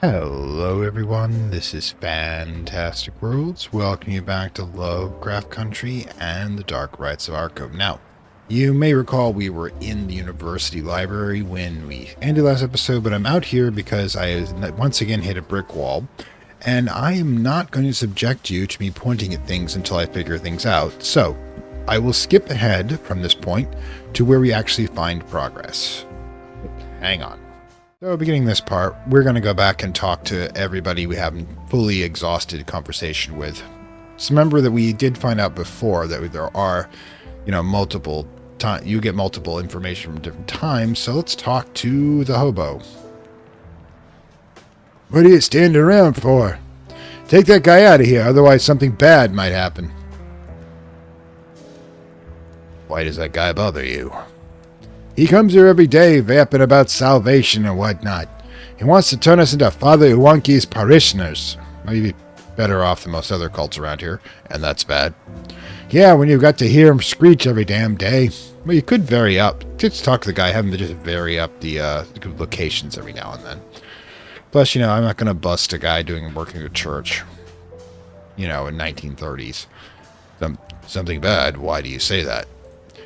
Hello everyone, this is Fantastic Worlds, welcoming you back to Lovecraft Country and the Dark Rites of Arkham. Now, you may recall we were in the university library when we ended last episode, but I'm out here because I once again hit a brick wall, and I am not going to subject you to me pointing at things until I figure things out, so I will skip ahead from this point to where we actually find progress. Hang on. So, beginning this part, we're going to go back and talk to everybody we haven't fully exhausted conversation with. So remember that we did find out before that there are, multiple you get multiple information from different times, so let's talk to the hobo. What are you standing around for? Take that guy out of here, otherwise something bad might happen. Why does that guy bother you? He comes here every day vamping about salvation and whatnot. He wants to turn us into Father Iwanki's parishioners. Maybe better off than most other cults around here, and that's bad. Yeah, when you've got to hear him screech every damn day. Well, you could vary up. Just talk to the guy, have him just vary up the locations every now and then. Plus, I'm not going to bust a guy working at church, in 1930s. Something bad, why do you say that?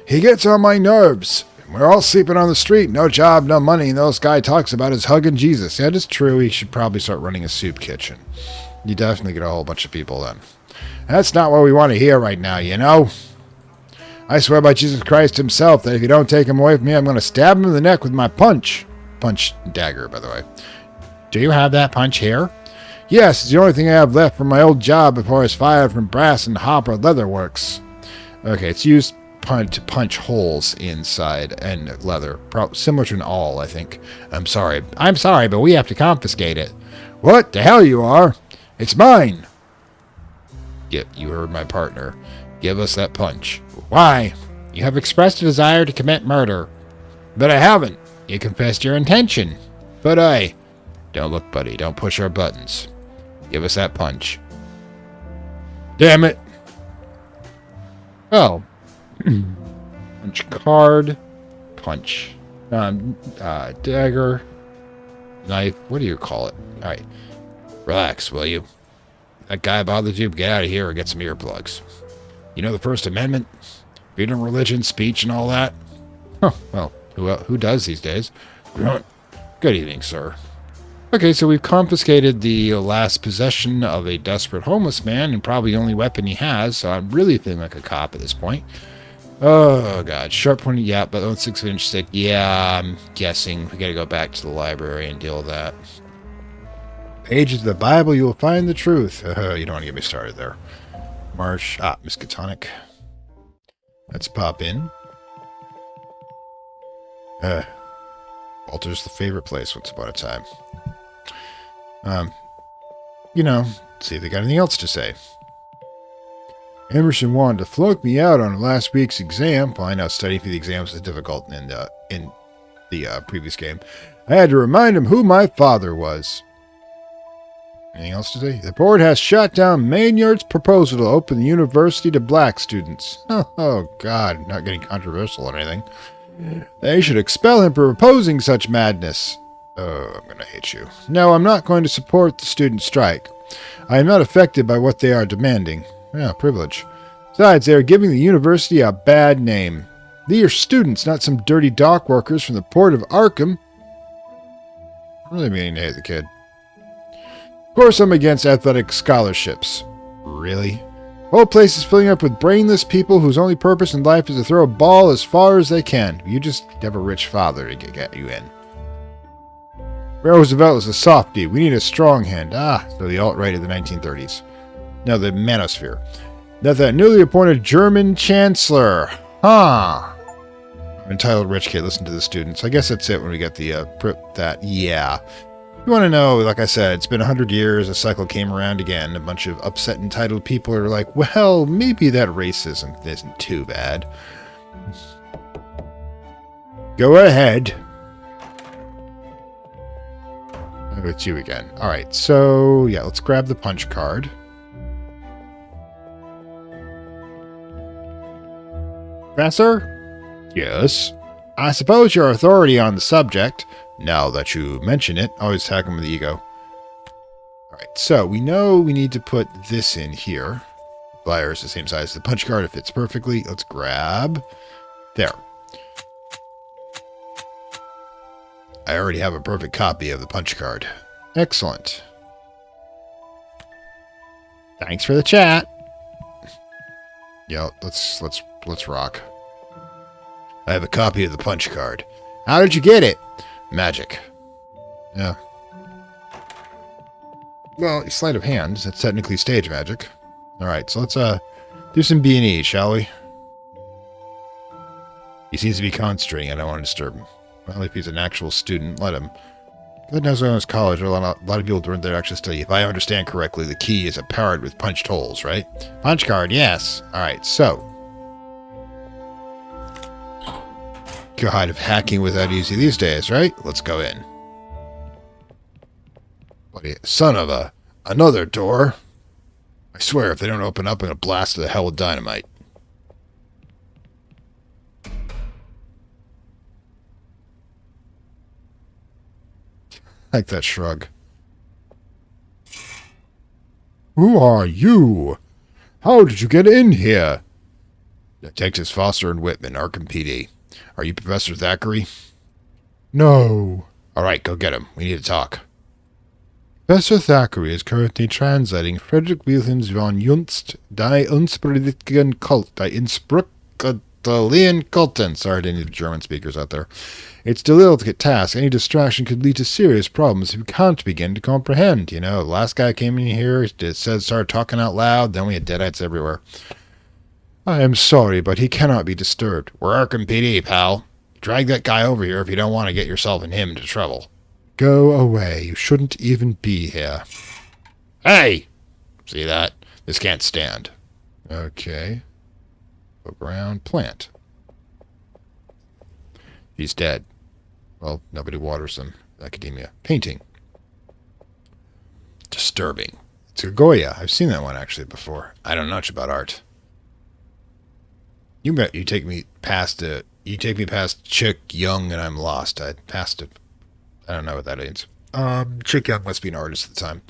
He gets on my nerves. We're all sleeping on the street, no job, no money, and this guy talks about his hugging Jesus. Yeah, it's true, he should probably start running a soup kitchen. You definitely get a whole bunch of people then. That's not what we want to hear right now, I swear by Jesus Christ himself that if you don't take him away from me, I'm going to stab him in the neck with my punch. Punch dagger, by the way. Do you have that punch here? Yes, it's the only thing I have left from my old job before I was fired from Brass and Hopper Leather Works. Okay, it's used to punch holes inside and leather, similar to an awl, I think. I'm sorry, but we have to confiscate it. What the hell you are? It's mine. Yep, you heard my partner. Give us that punch. Why? You have expressed a desire to commit murder. But I haven't. You confessed your intention. But I... Don't look, buddy. Don't push our buttons. Give us that punch. Damn it. Oh. Punch card, punch, dagger, knife, what do you call it? Alright, relax, will you? That guy bothers you, get out of here or get some earplugs. You know the First Amendment? Freedom, religion, speech, and all that? Huh, well, who does these days? Good evening, sir. Okay, so we've confiscated the last possession of a desperate homeless man, and probably the only weapon he has, so I'm really feeling like a cop at this point. Oh, God. Sharp pointed, yeah, but on 6-inch stick. Yeah, I'm guessing we gotta go back to the library and deal with that. Pages of the Bible, you will find the truth. You don't want to get me started there. Marsh. Miskatonic. Let's pop in. Walter's the favorite place once upon a time. See if they got anything else to say. Emerson wanted to flunk me out on last week's exam. Well, I know studying for the exams was difficult in the previous game. I had to remind him who my father was. Anything else to say? The board has shot down Maynard's proposal to open the university to black students. Oh, God, not getting controversial or anything. They should expel him for proposing such madness. Oh, I'm going to hate you. No, I'm not going to support the student strike. I am not affected by what they are demanding. Yeah, privilege. Besides, they are giving the university a bad name. They are students, not some dirty dock workers from the port of Arkham. I'm really meaning to hate the kid. Of course I'm against athletic scholarships. Really? The whole place is filling up with brainless people whose only purpose in life is to throw a ball as far as they can. You just have a rich father to get you in. Roosevelt is a softie. We need a strong hand. So the alt-right of the 1930s. No, the manosphere. Not that newly appointed German chancellor. Entitled rich kid, listen to the students. I guess that's it when we get the, yeah. You want to know, like I said, it's been 100 years, a cycle came around again. A bunch of upset entitled people are like, well, maybe that racism isn't too bad. Go ahead. Oh, it's you again. Alright, so, yeah, let's grab the punch card. Professor? Yes? I suppose your authority on the subject, now that you mention it, always attack him with the ego. Alright, so we know we need to put this in here. Flyer is the same size as the punch card. It fits perfectly. Let's grab. There. I already have a perfect copy of the punch card. Excellent. Thanks for the chat. Yeah, let's rock. I have a copy of the punch card. How did you get it? Magic. Yeah. Well, sleight of hand. That's technically stage magic. Alright, so let's do some B&E, shall we? He seems to be concentrating. I don't want to disturb him. Well, if he's an actual student, let him. God knows when I was college, a lot of people weren't there to actually study. If I understand correctly, the key is a parrot with punched holes, right? Punch card, yes. Alright, so. God, if hacking was that easy these days, right? Let's go in. Son of a... Another door. I swear, if they don't open up, I'm going to blast to the hell with dynamite. Like that shrug. Who are you? How did you get in here? Detectives Foster and Whitman, Arkham PD. Are you Professor Thackeray? No. Alright, go get him. We need to talk. Professor Thackeray is currently translating Friedrich Wilhelm von Junst Die Unspreditigen Kult Die Inspruckalien Kulten. Sorry to any of the German speakers out there. It's a delicate task. Any distraction could lead to serious problems if we can't begin to comprehend. You know, the last guy came in here, started talking out loud, then we had deadites everywhere. I am sorry, but he cannot be disturbed. We're Arkham PD, pal. Drag that guy over here if you don't want to get yourself and him into trouble. Go away. You shouldn't even be here. Hey! See that? This can't stand. Okay. Go around. Plant. He's dead. Well, nobody waters them. Academia. Painting. Disturbing. It's a Goya. I've seen that one actually before. I don't know much about art. You bet you take me past Chick Young and I'm lost. I passed it. I don't know what that means. Chick Young must be an artist at the time.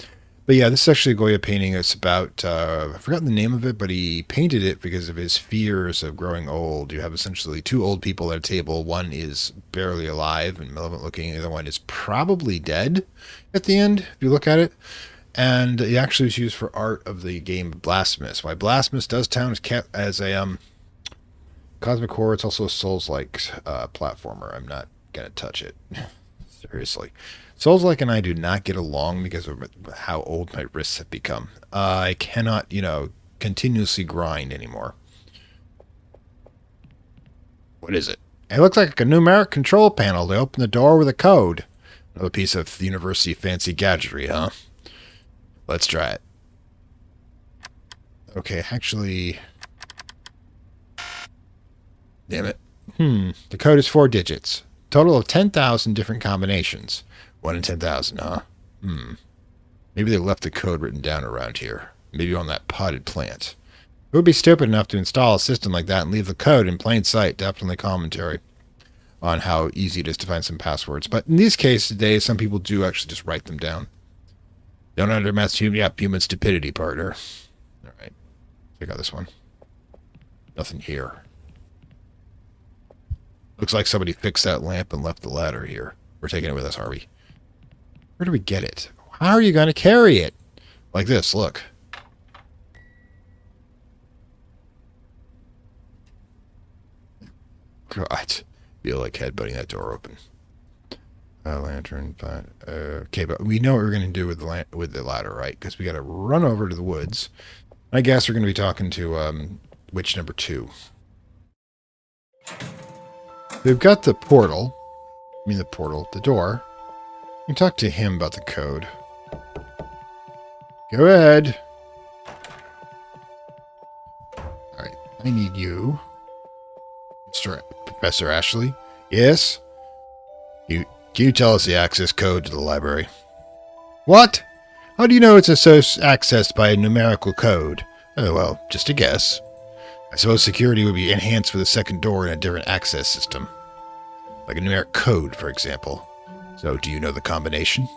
But yeah, this is actually a Goya painting. It's about, I've forgotten the name of it, but he painted it because of his fears of growing old. You have essentially two old people at a table. One is barely alive and malevolent looking. The other one is probably dead at the end, if you look at it. And it actually was used for art of the game Blasphemous. Why Blasphemous does count as a Cosmic Horror. It's also a Souls-like platformer. I'm not going to touch it. Seriously. Souls-like and I do not get along because of how old my wrists have become. I cannot, continuously grind anymore. What is it? It looks like a numeric control panel. They open the door with a code. Another piece of university fancy gadgetry, huh? Let's try it. Okay, actually... Damn it. The code is 4 digits. Total of 10,000 different combinations. 1 in 10,000, huh? Maybe they left the code written down around here. Maybe on that potted plant. Who would be stupid enough to install a system like that and leave the code in plain sight? Definitely commentary on how easy it is to find some passwords. But in these cases today, some people do actually just write them down. Don't underestimate human stupidity, partner. All right. Check out this one. Nothing here. Looks like somebody fixed that lamp and left the ladder here. We're taking it with us, Harvey. Where do we get it? How are you going to carry it? Like this, look. God. Feel like headbutting that door open. Lantern, but okay, but we know what we're going to do with the ladder, right? Because we got to run over to the woods. I guess we're going to be talking to witch number 2. We've got the portal. The door. We can talk to him about the code. Go ahead. Alright, I need you. Mr. Professor Ashley? Yes? Can you tell us the access code to the library? What? How do you know it's accessed by a numerical code? Oh, well, just a guess. I suppose security would be enhanced for the second door in a different access system. Like a numeric code, for example. So, do you know the combination?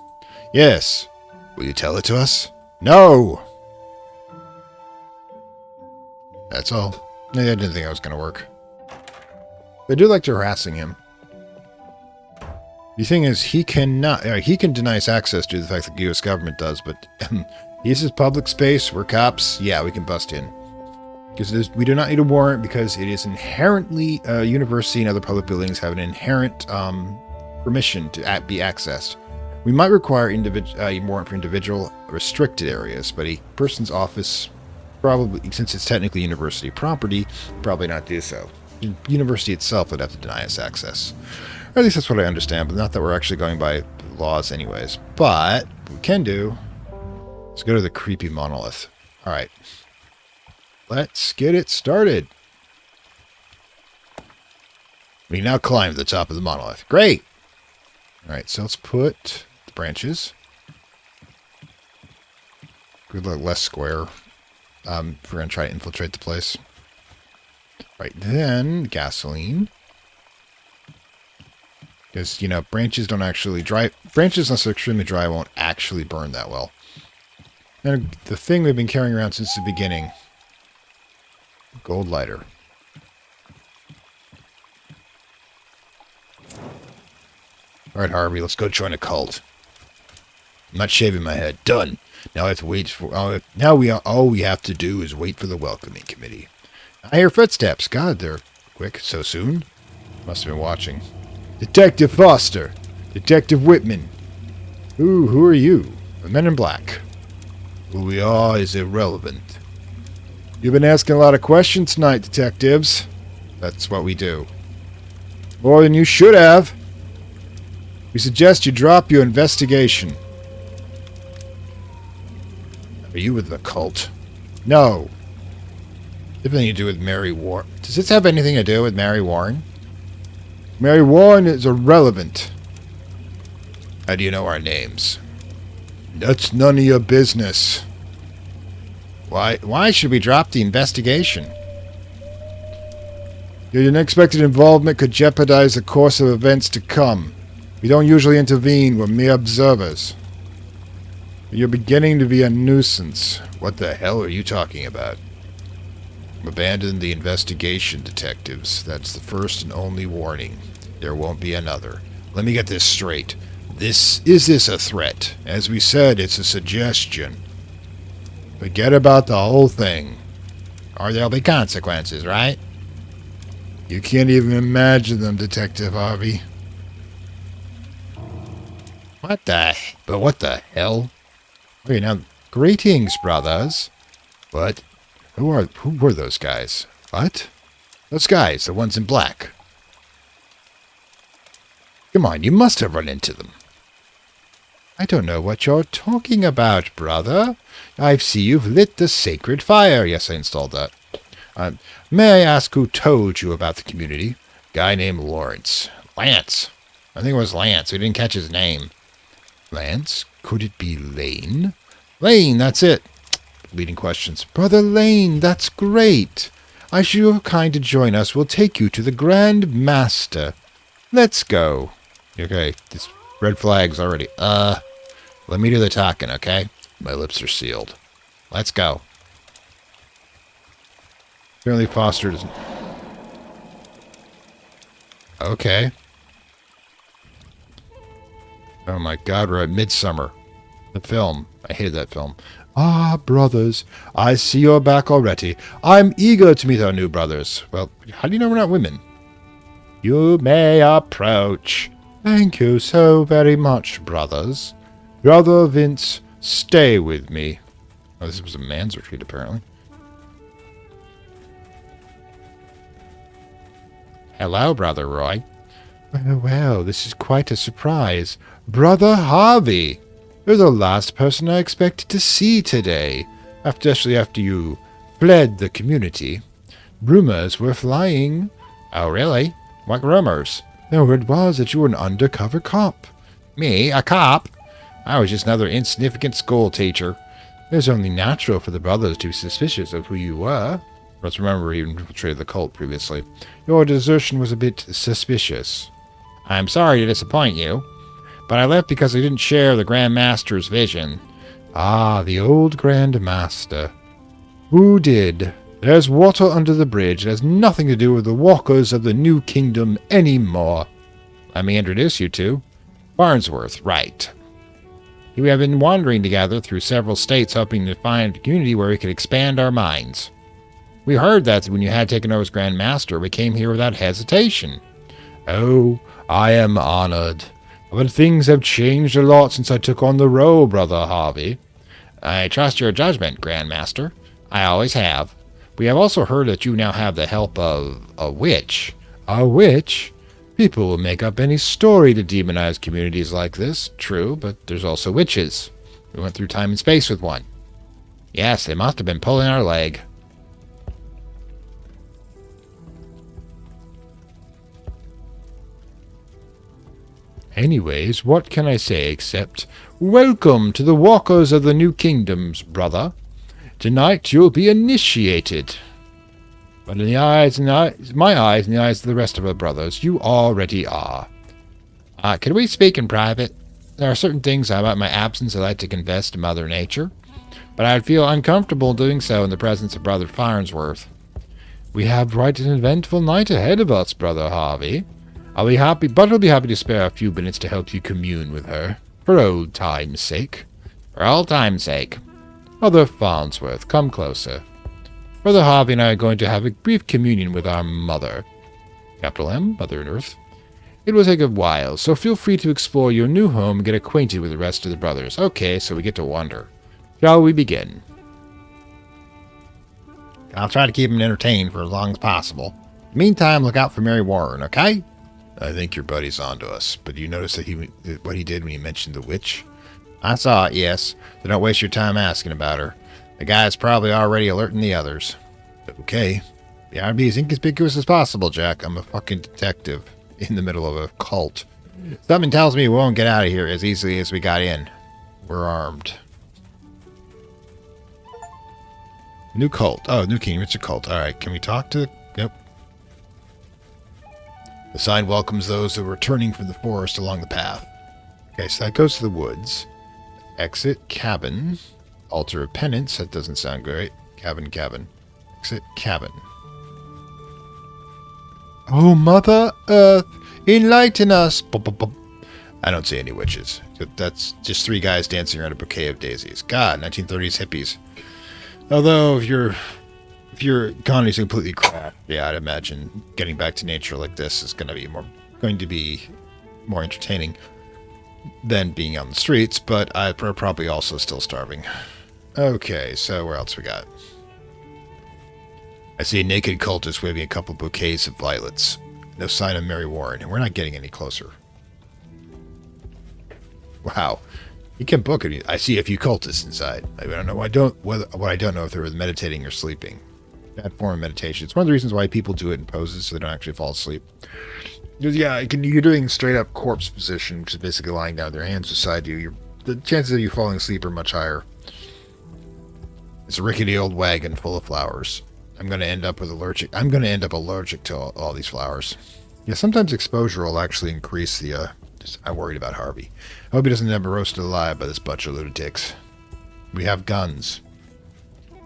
Yes. Will you tell it to us? No! That's all. I didn't think that was going to work. I do like harassing him. The thing is, he can deny us access due to the fact that the U.S. government does, but this is public space. We're cops. Yeah, we can bust in. Because we do not need a warrant because it is inherently, university and other public buildings have an inherent permission to be accessed. We might require a warrant for individual restricted areas, but a person's office, probably, since it's technically university property, probably not do so. The university itself would have to deny us access. Or at least that's what I understand, but not that we're actually going by laws anyways. But what we can do is go to the creepy monolith. Alright. Let's get it started. We now climb to the top of the monolith. Great! Alright, so let's put the branches. Good luck, less square. If we're going to try to infiltrate the place. Right, then gasoline. Because, you know, branches don't actually dry. Branches, unless they're extremely dry, won't actually burn that well. And the thing we've been carrying around since the beginning. Gold lighter. Alright, Harvey, let's go join a cult. I'm not shaving my head. Done. Now I have to wait for... all we have to do is wait for the welcoming committee. I hear footsteps. God, they're quick. So soon? Must have been watching. Detective Foster. Detective Whitman. Who are you? The men in black. Who we are is irrelevant. You've been asking a lot of questions tonight, detectives. That's what we do. More than you should have. We suggest you drop your investigation. Are you with the cult? No. Anything to do with Mary Warren? Does this have anything to do with Mary Warren? Mary Warren is irrelevant. How do you know our names? That's none of your business. Why should we drop the investigation? Your unexpected involvement could jeopardize the course of events to come. We don't usually intervene, we're mere observers. You're beginning to be a nuisance. What the hell are you talking about? Abandon the investigation, detectives. That's the first and only warning. There won't be another. Let me get this straight. Is this a threat? As we said, it's a suggestion. Forget about the whole thing. Or there'll be consequences, right? You can't even imagine them, Detective Harvey. What the hell? Okay, now, greetings, brothers. What? Who were those guys? What? Those guys, the ones in black. Come on, you must have run into them. I don't know what you're talking about, brother. I see you've lit the sacred fire. Yes, I installed that. May I ask who told you about the community? Guy named Lawrence. Lance. I think it was Lance. We didn't catch his name. Lance? Could it be Lane? Lane, that's it. Leading questions. Brother Lane, that's great. I should you are kind to join us. We'll take you to the Grand Master. Let's go. Okay, this red flag's already. Let me do the talking, okay? My lips are sealed. Let's go. Apparently Foster doesn't... Okay. Oh my god, we're at Midsummer. The film. I hated that film. Ah, brothers, I see you're back already. I'm eager to meet our new brothers. Well, how do you know we're not women? You may approach. Thank you so very much, brothers. Brother Vince, stay with me. Oh, this was a man's retreat, apparently. Hello, Brother Roy. Well, this is quite a surprise. Brother Harvey! You're the last person I expected to see today, especially after you fled the community. Rumors were flying. Oh, really? What rumors? The word was that you were an undercover cop. Me? A cop? I was just another insignificant school teacher. It was only natural for the brothers to be suspicious of who you were. Let's remember he infiltrated the cult previously. Your desertion was a bit suspicious. I'm sorry to disappoint you, but I left because I didn't share the Grand Master's vision. Ah, the old Grand Master. Who did? There's water under the bridge. It has nothing to do with the walkers of the New Kingdom anymore. Let me introduce you to Farnsworth, right. We have been wandering together through several states hoping to find a community where we could expand our minds. We heard that when you had taken over as Grand Master, we came here without hesitation. Oh, I am honored. But things have changed a lot since I took on the role, Brother Harvey. I trust your judgment, Grand Master. I always have. We have also heard that you now have the help of a witch. A witch? People will make up any story to demonize communities like this. True, but there's also witches. We went through time and space with one. Yes, they must have been pulling our leg. Anyways, what can I say except, welcome to the Walkers of the New Kingdoms, brother. Tonight you'll be initiated. But in my eyes and the eyes of the rest of our brothers, you already are. Can we speak in private? There are certain things about my absence I'd like to confess to Mother Nature, but I'd feel uncomfortable doing so in the presence of Brother Farnsworth. We have quite an eventful night ahead of us, Brother Harvey. I'll be happy to spare a few minutes to help you commune with her, for old time's sake. For old time's sake. Brother Farnsworth, come closer. Brother Harvey and I are going to have a brief communion with our mother. Capital M, Mother in Earth. It will take a while, so feel free to explore your new home and get acquainted with the rest of the brothers. Okay, so we get to wander. Shall we begin? I'll try to keep him entertained for as long as possible. Meantime, look out for Mary Warren, okay? I think your buddy's onto us, but you notice that what he did when he mentioned the witch? I saw it, yes. So don't waste your time asking about her. The guy's probably already alerting the others. Okay. Yeah, I'd be as inconspicuous as possible, Jack. I'm a fucking detective in the middle of a cult. Something tells me we won't get out of here as easily as we got in. We're armed. New cult. Oh, new kingdom. It's a cult. Alright, can we talk to... Yep. The sign welcomes those who are returning from the forest along the path. Okay, so that goes to the woods. Exit cabin. Altar of penance. That doesn't sound great. Cabin. Exit cabin. Oh, Mother Earth, enlighten us. I don't see any witches. That's just three guys dancing around a bouquet of daisies. God, 1930s hippies. Although, if your economy's completely crap, yeah, I'd imagine getting back to nature like this is going to be more entertaining than being on the streets, but we're probably also still starving. Okay, so where else we got? I see a naked cultist waving a couple bouquets of violets. No sign of Mary Warren, and we're not getting any closer. Wow. You can book it. I see a few cultists inside. I don't know. I don't know if they were meditating or sleeping. That form of meditation. It's one of the reasons why people do it in poses so they don't actually fall asleep. Yeah, you're doing straight up corpse position, which is basically lying down with their hands beside you. The chances of you falling asleep are much higher. It's a rickety old wagon full of flowers. I'm going to end up allergic to all these flowers. Yeah, sometimes exposure will actually increase the, I'm worried about Harvey. I hope he doesn't end up roasted alive by this bunch of lunatics. We have guns.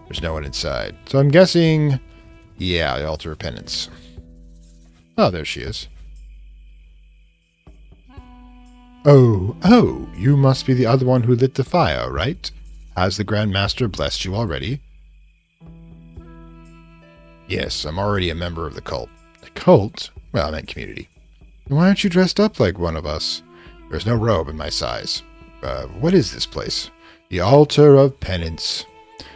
There's no one inside. So I'm guessing, yeah, the altar of penance. Oh, there she is. Oh, you must be the other one who lit the fire, right? Has the Grand Master blessed you already? Yes, I'm already a member of the cult. The cult? Well, I meant community. Why aren't you dressed up like one of us? There's no robe in my size. What is this place? The altar of penance.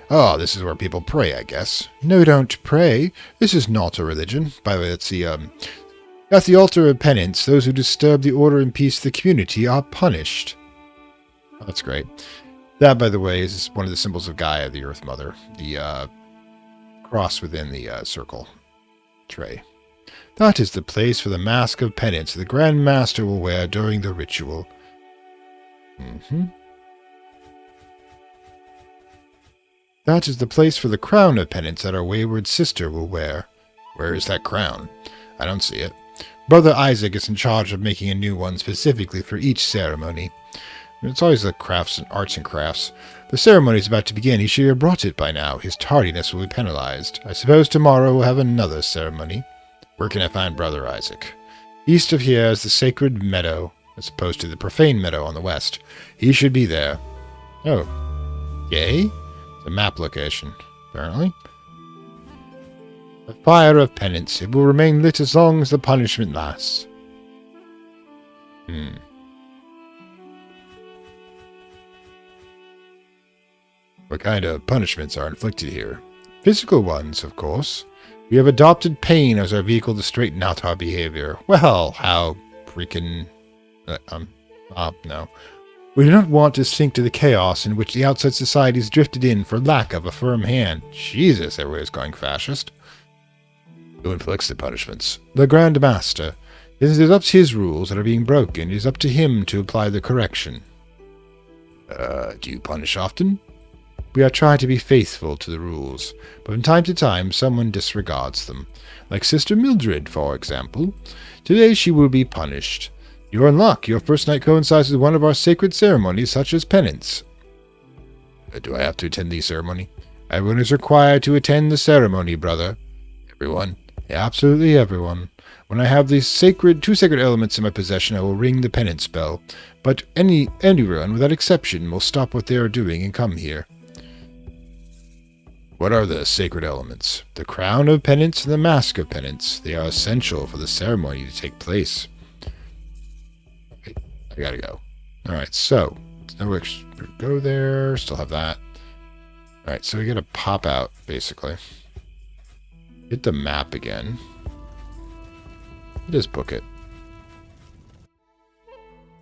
Oh, this is where people pray, I guess. No, don't pray. This is not a religion. By the way, that's the altar of penance. Those who disturb the order and peace of the community are punished. Oh, that's great. That, by the way, is one of the symbols of Gaia, the Earth Mother. The cross within the circle tray. That is the place for the mask of penance the Grand Master will wear during the ritual. That is the place for the crown of penance that our wayward sister will wear. Where is that crown? I don't see it. Brother Isaac is in charge of making a new one specifically for each ceremony. It's always the crafts and arts and crafts. The ceremony is about to begin. He should have brought it by now. His tardiness will be penalized. I suppose tomorrow we'll have another ceremony. Where can I find Brother Isaac? East of here is the sacred meadow, as opposed to the profane meadow on the west. He should be there. Oh. Yay? It's a map location, apparently. The fire of penance. It will remain lit as long as the punishment lasts. What kind of punishments are inflicted here? Physical ones, of course. We have adopted pain as our vehicle to straighten out our behavior. Well, how freaking... no. We do not want to sink to the chaos in which the outside society has drifted in for lack of a firm hand. Jesus, everybody's going fascist. Who inflicts the punishments? The Grand Master. It is up to his rules that are being broken. It is up to him to apply the correction. Do you punish often? We are trying to be faithful to the rules, but from time to time someone disregards them. Like Sister Mildred, for example. Today she will be punished. You're in luck. Your first night coincides with one of our sacred ceremonies, such as penance. Do I have to attend the ceremony? Everyone is required to attend the ceremony, brother. Everyone? Absolutely everyone. When I have these two sacred elements in my possession, I will ring the penance bell. But anyone, without exception, will stop what they are doing and come here. What are the sacred elements? The crown of penance and the mask of penance. They are essential for the ceremony to take place. Okay, I gotta go. Alright, so go there. Still have that. Alright, so we gotta pop out, basically. Hit the map again. Just book it.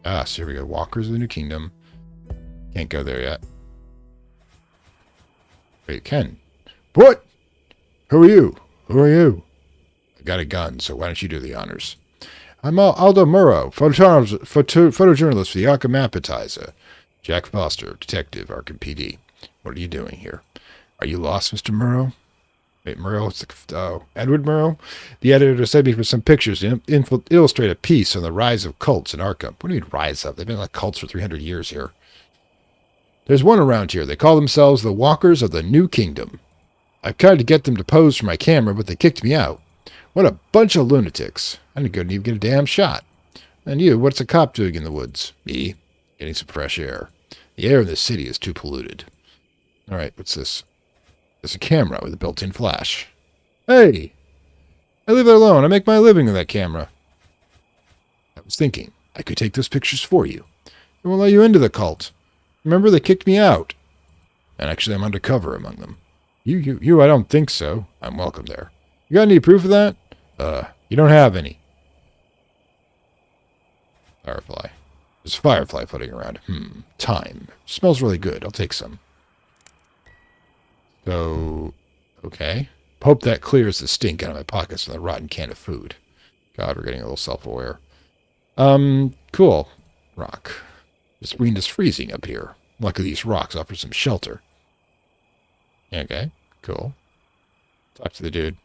So here we go. Walkers of the New Kingdom. Can't go there yet. Wait, Ken. What? Who are you? Who are you? I got a gun, so why don't you do the honors? I'm Aldo Murrow, photojournalist for the Arkham Appetizer. Jack Foster, detective, Arkham PD. What are you doing here? Are you lost, Mr. Murrow? Wait, Murrow? Edward Murrow? The editor sent me for some pictures to illustrate a piece on the rise of cults in Arkham. What do you mean, rise of? They've been like cults for 300 years here. There's one around here. They call themselves the Walkers of the New Kingdom. I've tried to get them to pose for my camera, but they kicked me out. What a bunch of lunatics. I didn't even get a damn shot. And you, what's a cop doing in the woods? Me? Getting some fresh air. The air in this city is too polluted. Alright, what's this? There's a camera with a built-in flash. Hey! I leave it alone. I make my living with that camera. I was thinking, I could take those pictures for you. It won't let you into the cult. Remember, they kicked me out. And actually, I'm undercover among them. You, I don't think so. I'm welcome there. You got any proof of that? You don't have any. Firefly. There's a firefly floating around. Thyme. Smells really good. I'll take some. So, okay. Hope that clears the stink out of my pockets from the rotten can of food. God, we're getting a little self-aware. Cool. Rock. This wind is freezing up here. Luckily, these rocks offer some shelter. Okay, cool. Talk to the dude.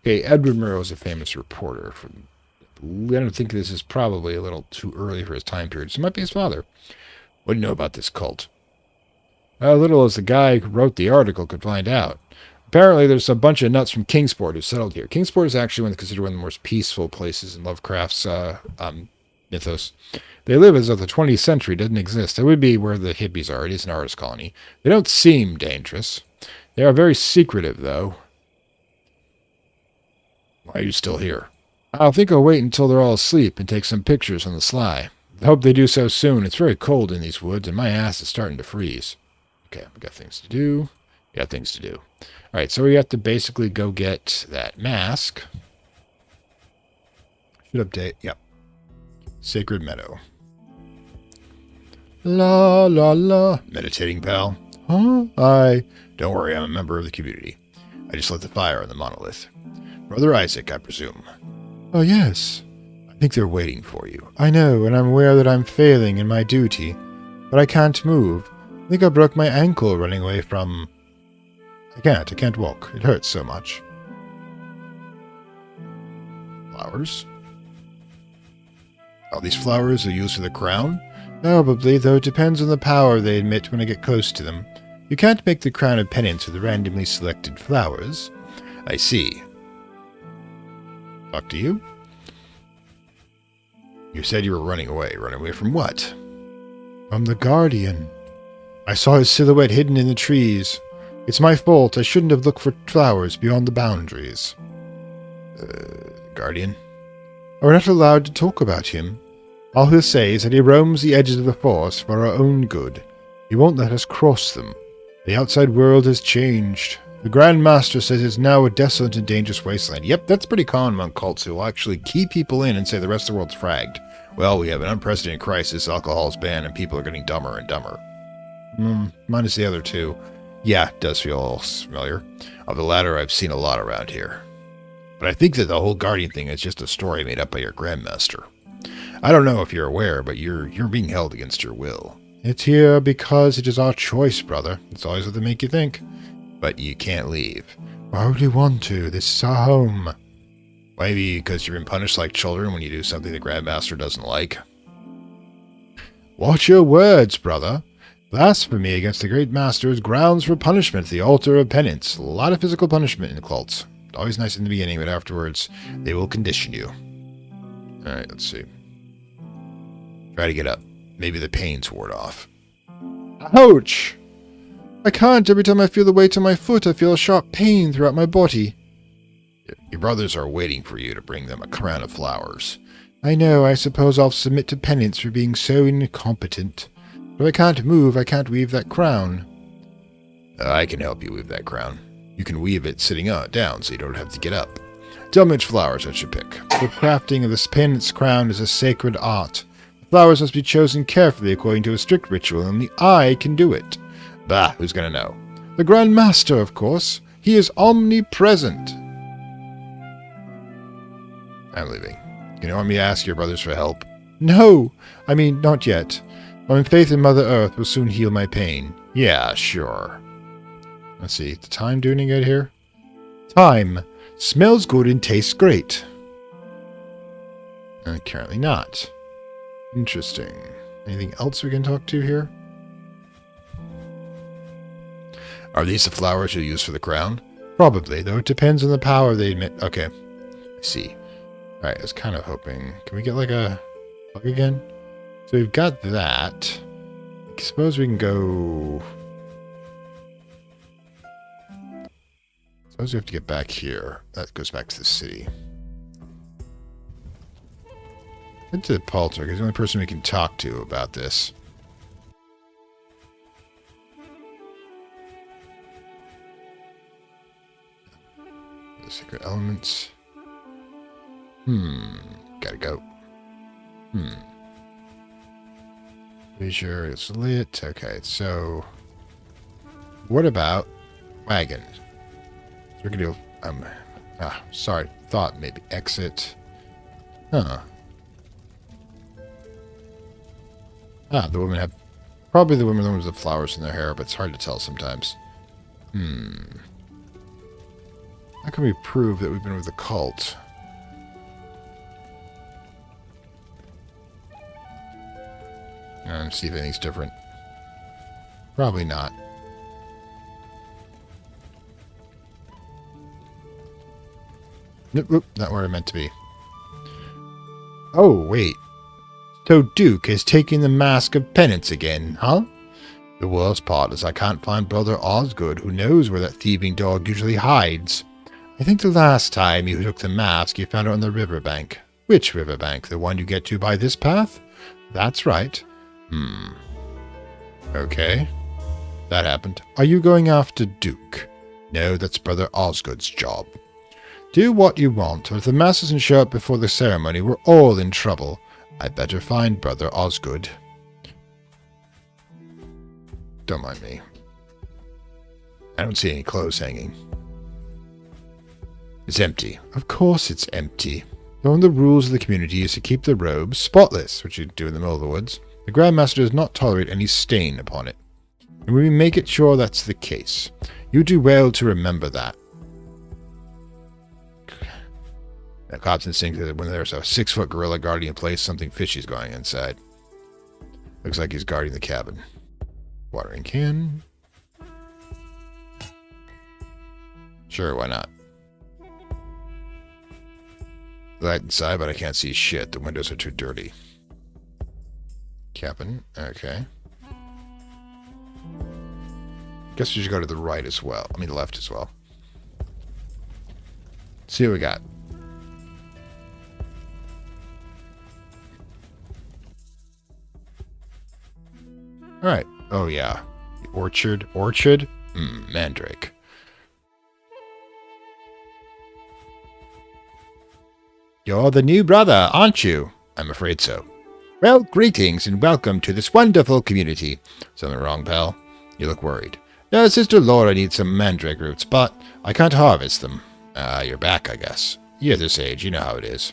Okay, Edward Murrow is a famous reporter. I don't think this is probably a little too early for his time period. So it might be his father. What do you know about this cult? As little as the guy who wrote the article could find out. Apparently, there's a bunch of nuts from Kingsport who settled here. Kingsport is actually considered one of the most peaceful places in Lovecraft's mythos. They live as if the 20th century didn't exist. That would be where the hippies are. It is an artist colony. They don't seem dangerous. They are very secretive, though. Why are you still here? I think I'll wait until they're all asleep and take some pictures on the sly. I hope they do so soon. It's very cold in these woods, and my ass is starting to freeze. Okay, we got things to do. We got things to do. All right, so we have to basically go get that mask. Should update. Yep. Sacred Meadow. La, la, la. Meditating, pal. Huh? Don't worry, I'm a member of the community. I just lit the fire on the monolith. Brother Isaac, I presume. Oh, yes. I think they're waiting for you. I know, and I'm aware that I'm failing in my duty. But I can't move. I think I broke my ankle running away from... I can't walk. It hurts so much. Flowers? All these flowers are used for the crown? Probably, though it depends on the power they emit when I get close to them. You can't make the crown of penance with randomly selected flowers. I see. Talk to you? You said you were running away. Running away from what? From the Guardian. I saw his silhouette hidden in the trees. It's my fault. I shouldn't have looked for flowers beyond the boundaries. Guardian? We're not allowed to talk about him. All he'll say is that he roams the edges of the forest for our own good. He won't let us cross them. The outside world has changed. The Grand Master says it's now a desolate and dangerous wasteland. Yep, that's pretty common among cults who will actually keep people in and say the rest of the world's fragged. Well, we have an unprecedented crisis, alcohol's banned, and people are getting dumber and dumber. Minus the other two. Yeah, it does feel familiar. Of the latter, I've seen a lot around here. But I think that the whole Guardian thing is just a story made up by your Grandmaster. I don't know if you're aware, but you're being held against your will. It's here because it is our choice, brother. It's always what they make you think. But you can't leave. Why would we want to? This is our home. Maybe because you've been punished like children when you do something the Grandmaster doesn't like. Watch your words, brother. Blasphemy against the Great Master is grounds for punishment at the altar of penance. A lot of physical punishment in the cults. Always nice in the beginning, but afterwards, they will condition you. Alright, let's see. Try to get up. Maybe the pain's ward off. Ouch! I can't. Every time I feel the weight on my foot, I feel a sharp pain throughout my body. Your brothers are waiting for you to bring them a crown of flowers. I know. I suppose I'll submit to penance for being so incompetent. But if I can't move, I can't weave that crown. I can help you weave that crown. You can weave it sitting down so you don't have to get up. Tell me which flowers I should pick. The crafting of this penance crown is a sacred art. Flowers must be chosen carefully according to a strict ritual, and only I can do it. Bah, who's gonna know? The Grand Master, of course. He is omnipresent. I'm leaving. You want me to ask your brothers for help? No! I mean, not yet. My faith in Mother Earth will soon heal my pain. Yeah, sure. Let's see, the time do any good here? Time. Smells good and tastes great. Currently not. Interesting. Anything else we can talk to here? Are these the flowers you'll use for the crown? Probably, though it depends on the power they emit. Okay. I see. Alright, I was kind of hoping. Can we get like a plug again? So we've got that. I suppose we can go... Suppose we have to get back here. That goes back to the city. Into the Palter, because the only person we can talk to about this. The secret elements. Gotta go. Leisure is lit. Okay, so what about wagon? So we're gonna do sorry, thought maybe exit. The women have probably the women with the flowers in their hair, but it's hard to tell sometimes. How can we prove that we've been with the cult? See if anything's different. Probably not. Nope, not where I meant to be. Oh, wait. So Duke is taking the mask of penance again, huh? The worst part is I can't find Brother Osgood, who knows where that thieving dog usually hides. I think the last time you took the mask, you found it on the riverbank. Which riverbank? The one you get to by this path? That's right. Okay. That happened. Are you going after Duke? No, that's Brother Osgood's job. Do what you want, or if the mask doesn't show up before the ceremony, we're all in trouble. I'd better find Brother Osgood. Don't mind me. I don't see any clothes hanging. It's empty. Of course it's empty. One of the rules of the community is to keep the robes spotless, which you do in the middle of the woods. The Grandmaster does not tolerate any stain upon it. And we make it sure that's the case. You do well to remember that. Cops instinct that when there's a 6-foot gorilla guarding a place, something fishy's going inside. Looks like he's guarding the cabin. Watering can. Sure, why not? Light inside, but I can't see shit. The windows are too dirty. Cabin. Okay. Guess we should go to the right as well. I mean, the left as well. See what we got. Alright. Oh, yeah. The orchard. Orchard? Mandrake. You're the new brother, aren't you? I'm afraid so. Well, greetings and welcome to this wonderful community. Something wrong, pal? You look worried. Your sister Laura needs some mandrake roots, but I can't harvest them. You're back, I guess. You're this age, you know how it is.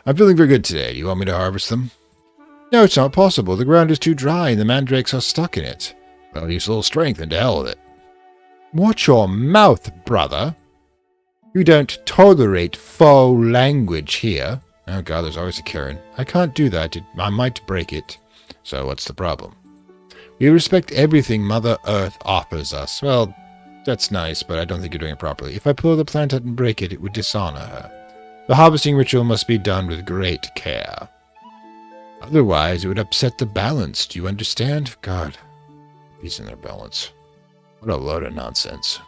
I'm feeling very good today. Do you want me to harvest them? No, it's not possible. The ground is too dry and the mandrakes are stuck in it. Well, use a little strength and to hell with it. Watch your mouth, brother. You don't tolerate foul language here. Oh god, there's always a Karen. I can't do that. I might break it. So what's the problem? We respect everything Mother Earth offers us. Well, that's nice, but I don't think you're doing it properly. If I pull the plant out and break it, it would dishonor her. The harvesting ritual must be done with great care. Otherwise, it would upset the balance. Do you understand? God, peace in their balance. What a load of nonsense.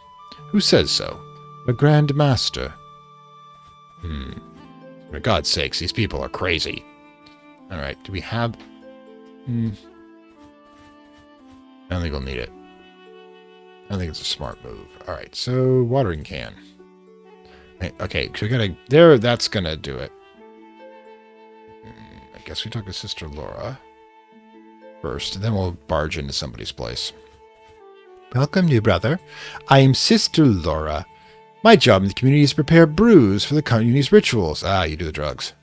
Who says so? The Grand Master. For God's sakes, these people are crazy. Alright, do we have... I don't think we'll need it. I don't think it's a smart move. Alright, so watering can. Okay, so we gotta... There, that's gonna do it. I guess we talk to Sister Laura first, and then we'll barge into somebody's place. Welcome, new brother. I am Sister Laura. My job in the community is to prepare brews for the community's rituals. Ah, you do the drugs.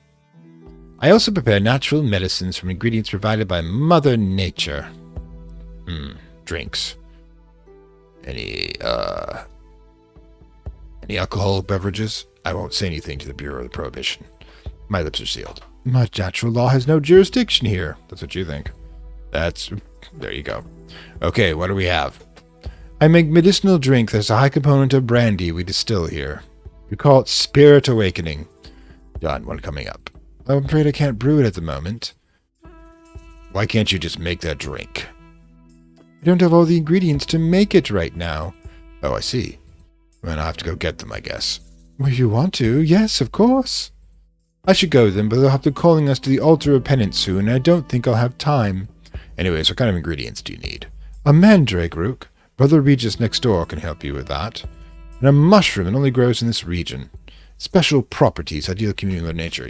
I also prepare natural medicines from ingredients provided by Mother Nature. Drinks. Any alcoholic beverages? I won't say anything to the Bureau of Prohibition. My lips are sealed. My natural law has no jurisdiction here. That's what you think. There you go. Okay, what do we have? I make medicinal drink that's a high component of brandy we distill here. We call it Spirit Awakening. Done, one coming up. I'm afraid I can't brew it at the moment. Why can't you just make that drink? I don't have all the ingredients to make it right now. Oh, I see. Well, I'll have to go get them, I guess. Well, if you want to, yes, of course. I should go then, but they'll have to calling us to the altar of penance soon, and I don't think I'll have time. Anyways, what kind of ingredients do you need? A mandrake root. Brother Regis next door can help you with that. And a mushroom that only grows in this region. Special properties, ideal communion with nature.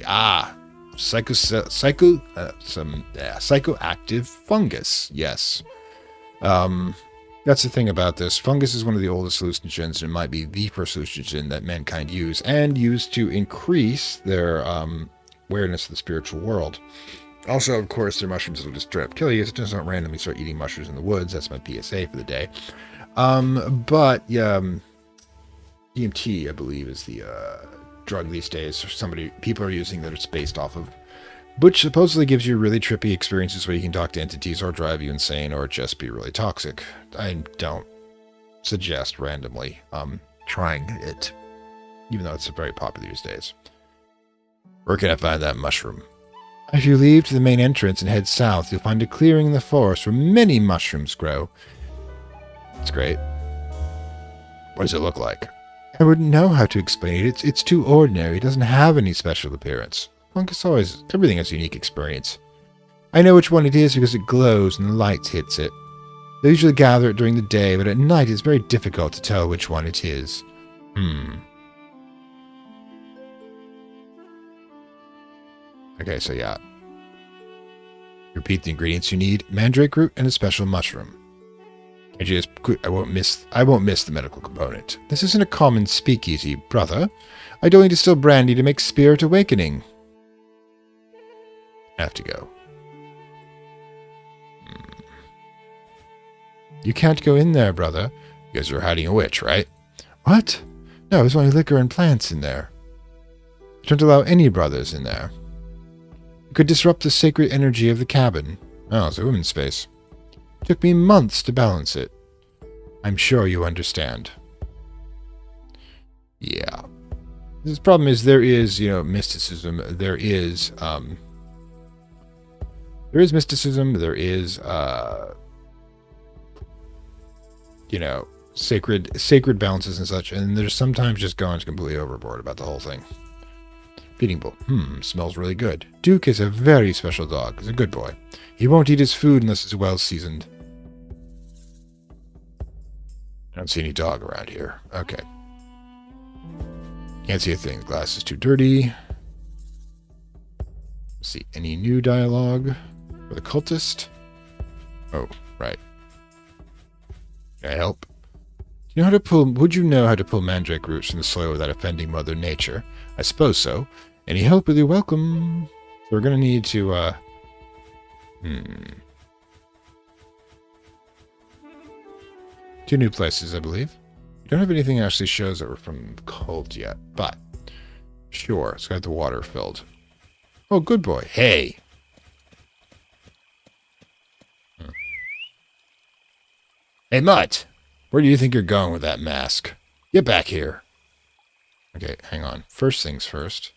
Psychoactive fungus. Yes. That's the thing about this. Fungus is one of the oldest hallucinogens, and it might be the first hallucinogen that mankind use, and used to increase their awareness of the spiritual world. Also, of course, their mushrooms will just straight up kill you. So just don't randomly start eating mushrooms in the woods. That's my PSA for the day. But DMT, I believe, is the drug these days. People are using that it's based off of, which supposedly gives you really trippy experiences where you can talk to entities or drive you insane or just be really toxic. I don't suggest randomly trying it, even though it's very popular these days. Where can I find that mushroom? If you leave to the main entrance and head south, you'll find a clearing in the forest where many mushrooms grow. That's great. What does it look like? I wouldn't know how to explain it. It's too ordinary. It doesn't have any special appearance. Everything has a unique experience. I know which one it is because it glows and the light hits it. They usually gather it during the day, but at night it's very difficult to tell which one it is. Okay, so yeah. Repeat the ingredients you need. Mandrake root and a special mushroom. I won't miss the medical component. This isn't a common speakeasy, brother. I only distill brandy to make Spirit Awakening. Have to go. You can't go in there, brother. You guys are hiding a witch, right? What? No, there's only liquor and plants in there. Don't allow any brothers in there. It could disrupt the sacred energy of the cabin. Oh, it's a woman's face. Took me months to balance it. I'm sure you understand. Yeah. The problem is there is, mysticism. There is mysticism. There is, sacred balances and such. And there's sometimes just going completely overboard about the whole thing. Feeding bowl. Smells really good. Duke is a very special dog. He's a good boy. He won't eat his food unless it's well seasoned. I don't see any dog around here. Okay. Can't see a thing. The glass is too dirty. Let's see. Any new dialogue for the cultist? Oh, right. Can I help? Would you know how to pull mandrake roots from the soil without offending Mother Nature? I suppose so. Any help with you welcome. So we're going to need to, 2 new places, I believe. We don't have anything that actually shows that we're from cult yet, but sure, it's got the water filled. Oh, good boy. Hey. Hey, Mutt. Where do you think you're going with that mask? Get back here. Okay, hang on. First things first.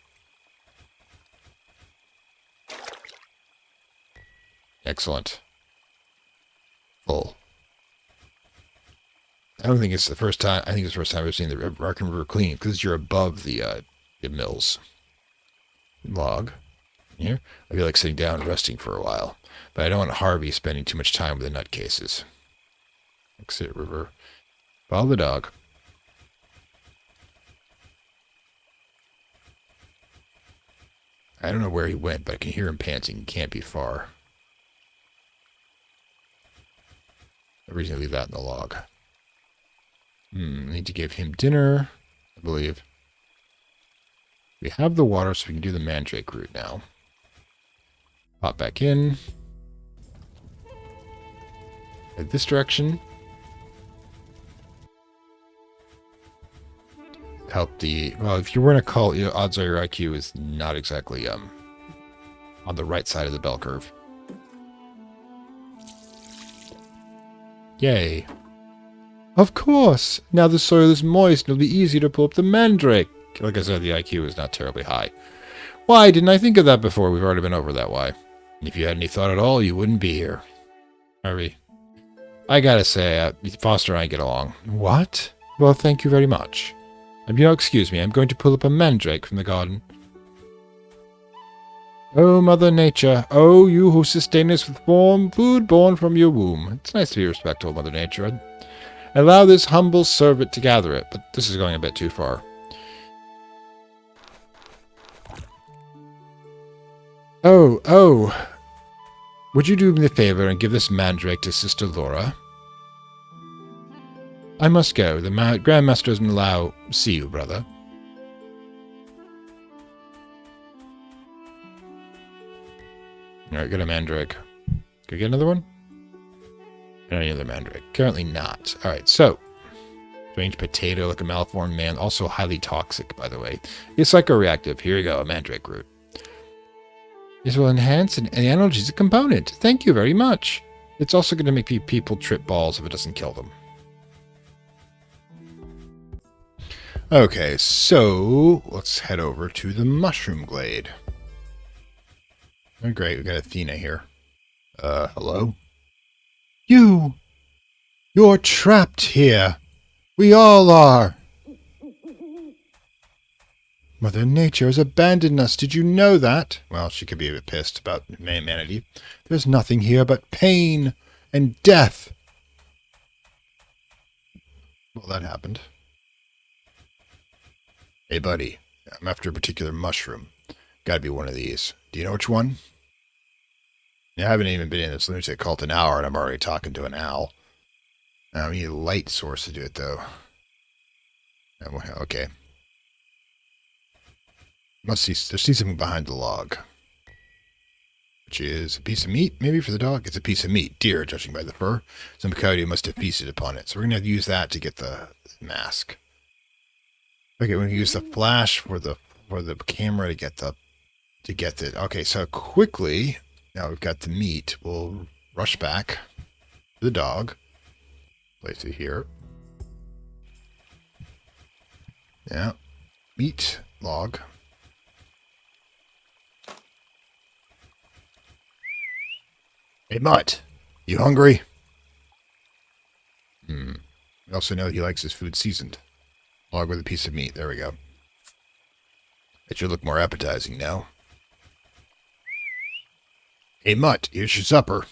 Excellent. Full. I don't think it's the first time. I think it's the first time I've seen the Arkham River clean because you're above the mills. Log. Here. I feel like sitting down and resting for a while, but I don't want Harvey spending too much time with the nutcases. Exit river. Follow the dog. I don't know where he went, but I can hear him panting. He can't be far. No reason to leave that in the log. I need to give him dinner, I believe. We have the water, so we can do the mandrake route now. Pop back in. Head this direction. Help the... Well, if you were in a cult, odds are your IQ is not exactly on the right side of the bell curve. Yay. Of course! Now the soil is moist and it'll be easy to pull up the mandrake. Like I said, the IQ is not terribly high. Why didn't I think of that before? We've already been over that why. If you had any thought at all, you wouldn't be here. Harvey. I gotta say, Foster and I get along. What? Well, thank you very much. Excuse me, I'm going to pull up a mandrake from the garden. Oh, Mother Nature. Oh, you who sustain us with food born from your womb. It's nice to be respectful, Mother Nature. I'd allow this humble servant to gather it, but this is going a bit too far. Oh. Would you do me a favor and give this mandrake to Sister Laura? I must go. The Grandmaster doesn't see you, brother. Alright, get a mandrake. Can I get another one? Any other mandrake? Currently not. Alright, so. Strange potato, like a malformed man. Also highly toxic, by the way. It's psychoreactive. Here you go, a mandrake root. This will enhance an analgesic component. Thank you very much. It's also going to make people trip balls if it doesn't kill them. Okay, so let's head over to the Mushroom Glade. Oh, great, we got Athena here. Hello? You're trapped here. We all are. Mother Nature has abandoned us. Did you know that? Well, she could be a bit pissed about humanity. There's nothing here but pain and death. Well, that happened. Hey, buddy. I'm after a particular mushroom. Gotta be one of these. Do you know which one? I haven't even been in this lunatic cult an hour, and I'm already talking to an owl. We need a light source to do it, though. Okay. There's something behind the log. Which is a piece of meat, maybe, for the dog? It's a piece of meat. Deer, judging by the fur. Some coyote must have feasted upon it. So we're going to have to use that to get the mask. Okay, we're going to use the flash for the camera to get the... Okay, so quickly... Now we've got the meat. We'll rush back to the dog. Place it here. Yeah. Meat log. Hey, Mutt. You hungry? We also know he likes his food seasoned. Log with a piece of meat. There we go. It should look more appetizing now. Hey, Mutt. Here's your supper.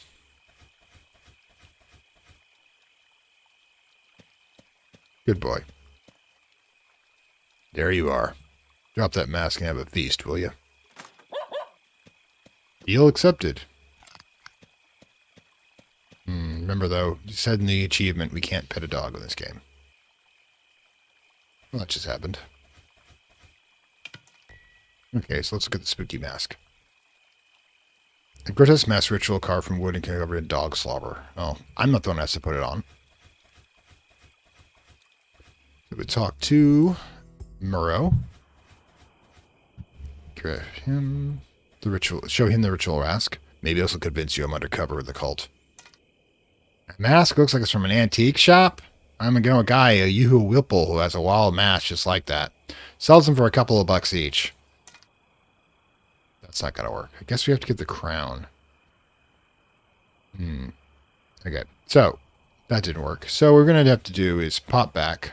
Good boy. There you are. Drop that mask and have a feast, will you? Deal accepted. Remember, though, you said in the achievement we can't pet a dog in this game. Well, that just happened. Okay, so let's look at the spooky mask. A grotesque mask ritual carved from wood and covered in dog slobber. Oh, I'm not the one who has to put it on. So we talk to Murrow. Give him the ritual. Show him the ritual mask. Maybe this will convince you I'm undercover with the cult. Mask looks like it's from an antique shop. I'm a guy, a Yoo-hoo Whipple, who has a wild mask just like that. Sells them for a couple of bucks each. That's not going to work. I guess we have to get the crown. Okay, so that didn't work. So what we're going to have to do is pop back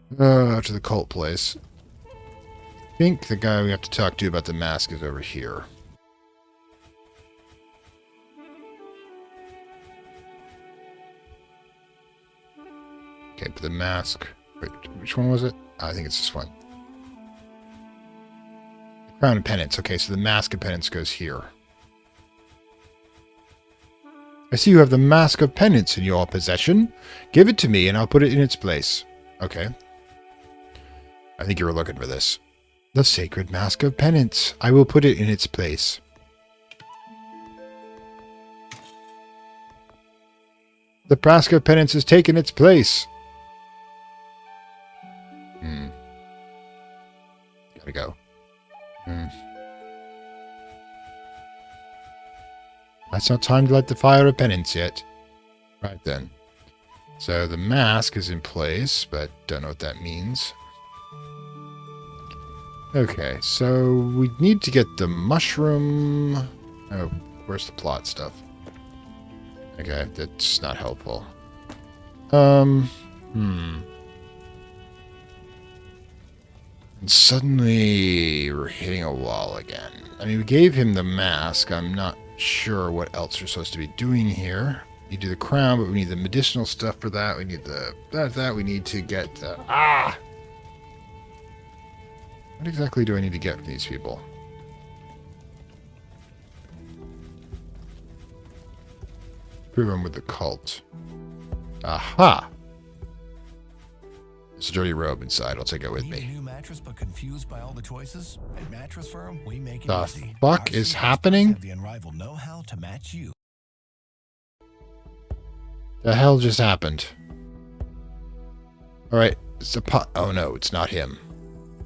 to the cult place. I think the guy we have to talk to about the mask is over here. Okay, but the mask... Wait, which one was it? I think it's this one. Crown of Penance. Okay, so the Mask of Penance goes here. I see you have the Mask of Penance in your possession. Give it to me and I'll put it in its place. Okay. I think you were looking for this. The Sacred Mask of Penance. I will put it in its place. The Mask of Penance has taken its place. Gotta go. That's not time to light the fire of penance yet. Right then. So the mask is in place, but don't know what that means. Okay, so we need to get the mushroom... Oh, where's the plot stuff? Okay, that's not helpful. And suddenly, we're hitting a wall again. I mean, we gave him the mask. I'm not sure what else we're supposed to be doing here. We do the crown, but we need the medicinal stuff for that. We need the... That we need to get... What exactly do I need to get from these people? Prove them with the cult. Aha! There's a dirty robe inside. I'll take it with me. New mattress, but confused by all the choices? At Mattress Firm, we make it The easy. fuck is happening? Have the unrivaled know-how to match you. The hell just happened? Alright, it's a pot. Oh no, it's not him.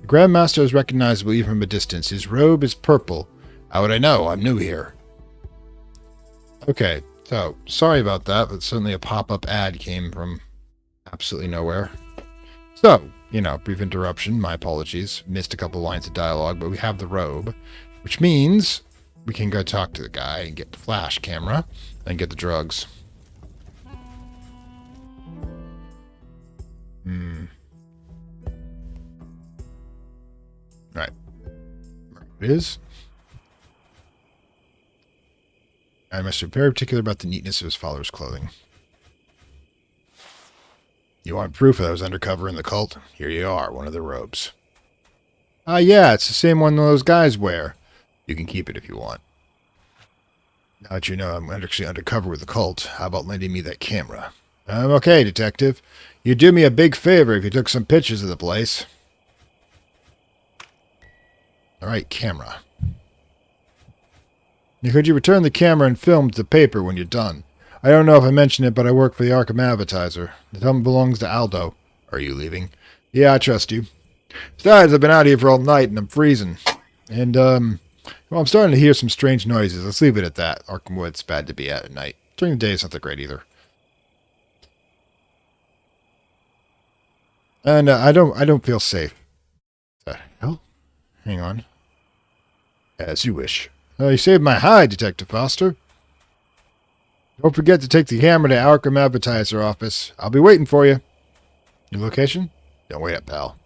The Grandmaster is recognizable even from a distance. His robe is purple. How would I know? I'm new here. Okay, so, sorry about that, but suddenly a pop-up ad came from absolutely nowhere. So, you know, brief interruption, my apologies. Missed a couple lines of dialogue, but we have the robe, which means we can go talk to the guy and get the flash camera and get the drugs. Right. It is. I must be very particular about the neatness of his follower's clothing. You want proof that I was undercover in the cult? Here you are, one of the robes. Yeah, it's the same one those guys wear. You can keep it if you want. Now that you know I'm actually undercover with the cult, how about lending me that camera? I'm okay, detective. You'd do me a big favor if you took some pictures of the place. Alright, camera. Could you return the camera and film to the paper when you're done? I don't know if I mentioned it, but I work for the Arkham Advertiser. The film belongs to Aldo. Are you leaving? Yeah, I trust you. Besides, I've been out here for all night and I'm freezing. And, Well, I'm starting to hear some strange noises. Let's leave it at that. Arkham Wood's bad to be at night. During the day, it's not that great either. And I don't feel safe. The hell? Hang on. As you wish. You saved my hide, Detective Foster. Don't forget to take the camera to Arkham Advertiser office. I'll be waiting for you. Your location? Don't wait up, pal.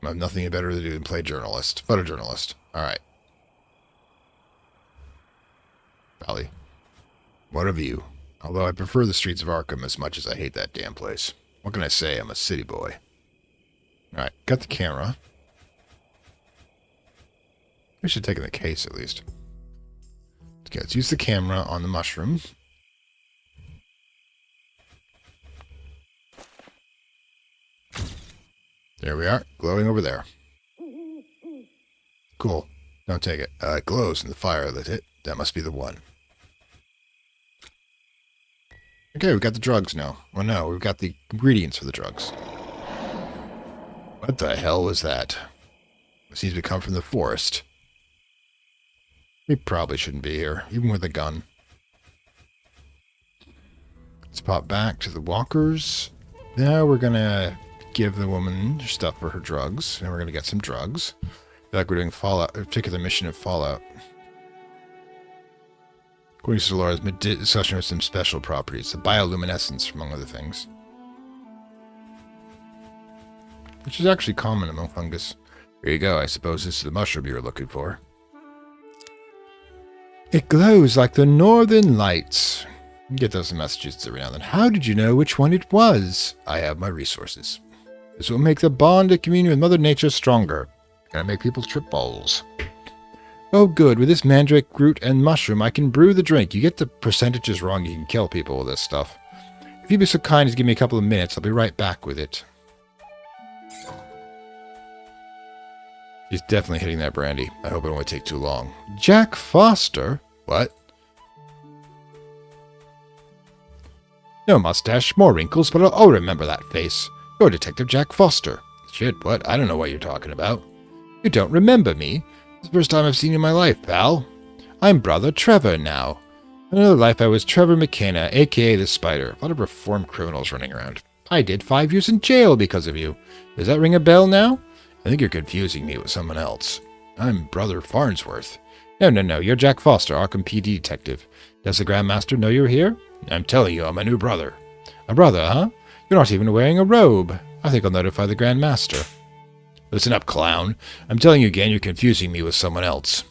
I have nothing better to do than play journalist. Photojournalist. All right. Pally. What of you? Although I prefer the streets of Arkham as much as I hate that damn place. What can I say? I'm a city boy. All right. Got the camera. We should take in the case at least. Okay, let's use the camera on the mushroom. There we are, glowing over there. Cool. Don't take it. It glows in the fire lit it. That must be the one. Okay, we got the drugs now. Oh no, we've got the ingredients for the drugs. What the hell was that? It seems to come from the forest. We probably shouldn't be here, even with a gun. Let's pop back to the walkers. Now we're gonna give the woman stuff for her drugs, and we're gonna get some drugs. I feel like we're doing Fallout, a particular mission of Fallout. According to Laura's discussion with some special properties, the bioluminescence, among other things. Which is actually common among fungus. Here you go, I suppose this is the mushroom you were looking for. It glows like the northern lights. You get those messages every now and then. How did you know which one it was? I have my resources. This will make the bond of communion with Mother Nature stronger. Gonna make people trip balls. Oh good, with this mandrake root and mushroom I can brew the drink. You get the percentages wrong, you can kill people with this stuff. If you'd be so kind as to give me a couple of minutes, I'll be right back with it. He's definitely hitting that brandy. I hope it won't take too long. Jack Foster? What? No mustache, more wrinkles, but I'll remember that face. You're Detective Jack Foster. Shit, what? I don't know what you're talking about. You don't remember me? It's the first time I've seen you in my life, pal. I'm Brother Trevor now. In another life I was Trevor McKenna, a.k.a. the Spider. A lot of reformed criminals running around. I did 5 years in jail because of you. Does that ring a bell now? I think you're confusing me with someone else. I'm Brother Farnsworth. No, you're Jack Foster, Arkham PD detective. Does the Grandmaster know you're here? I'm telling you, I'm a new brother. A brother, huh? You're not even wearing a robe. I think I'll notify the Grandmaster. Listen up, clown. I'm telling you again, you're confusing me with someone else.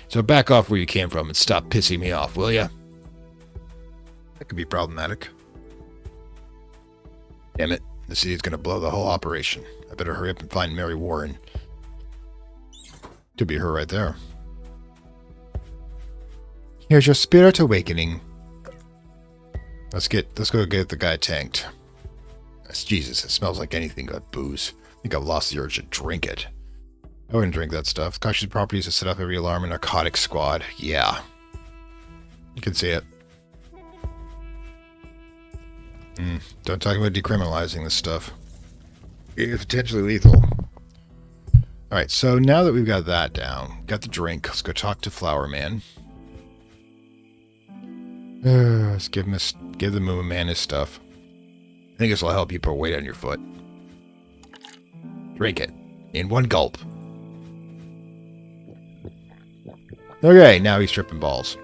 So back off where you came from and stop pissing me off, will ya? That could be problematic. Damn it. The city's gonna blow the whole operation. I better hurry up and find Mary Warren. Could be her right there. Here's your spirit awakening. Let's go get the guy tanked. Jesus, it smells like anything but booze. I think I've lost the urge to drink it. I wouldn't drink that stuff. Cautious properties to set off every alarm in narcotic squad. Yeah. You can see it. Don't talk about decriminalizing this stuff. It's potentially lethal. Alright, so now that we've got that down, got the drink, let's go talk to Flower Man. Let's give the Moon Man his stuff. I think this will help you put weight on your foot. Drink it. In one gulp. Okay, now he's tripping balls.